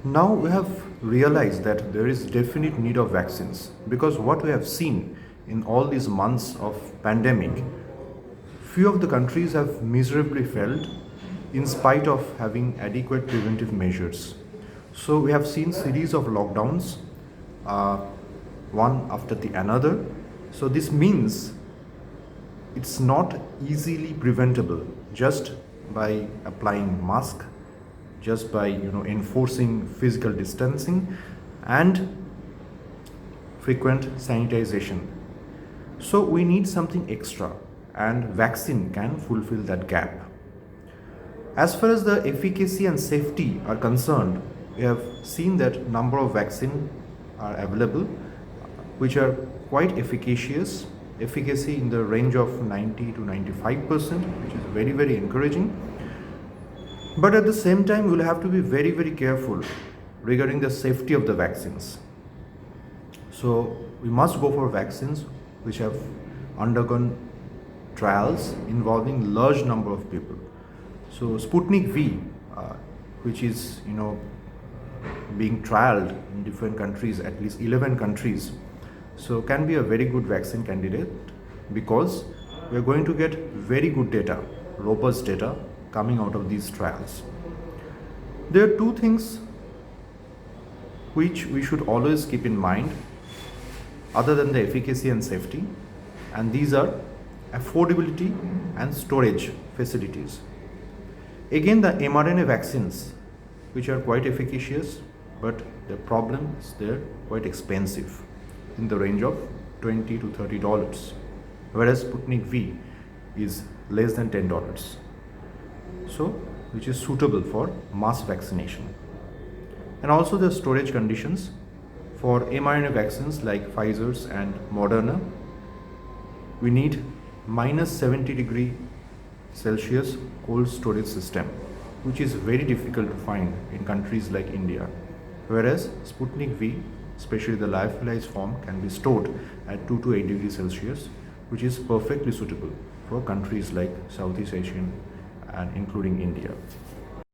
Now we have realized that there is definite need of vaccines because what we have seen in all these months of pandemic, few of the countries have miserably failed in spite of having adequate preventive measures. So we have seen series of lockdowns, uh, one after the another. So this means it's not easily preventable just by applying mask, just by enforcing physical distancing and frequent sanitization. So we need something extra, and vaccine can fulfill that gap. As far as the efficacy and safety are concerned, we have seen that number of vaccine are available which are quite efficacious, efficacy in the range of 90 to 95%, which is very encouraging. But at the same time, we'll have to be very careful regarding the safety of the vaccines. So we must go for vaccines which have undergone trials involving large number of people. So Sputnik V, which is being trialed in different countries, at least 11 countries, so can be a very good vaccine candidate because we are going to get very good data, robust data coming out of these trials. There are two things which we should always keep in mind other than the efficacy and safety, and these are affordability and storage facilities. Again, the mRNA vaccines, which are quite efficacious, but the problem is they're quite expensive, in the range of $20 to $30, whereas Sputnik V is less than $10. So, which is suitable for mass vaccination. And also the storage conditions for mRNA vaccines like Pfizer's and Moderna, we need minus 70 degree Celsius cold storage system, which is very difficult to find in countries like India. Whereas Sputnik V, especially the lyophilized form, can be stored at 2 to 8 degrees Celsius, which is perfectly suitable for countries like Southeast Asian and including India.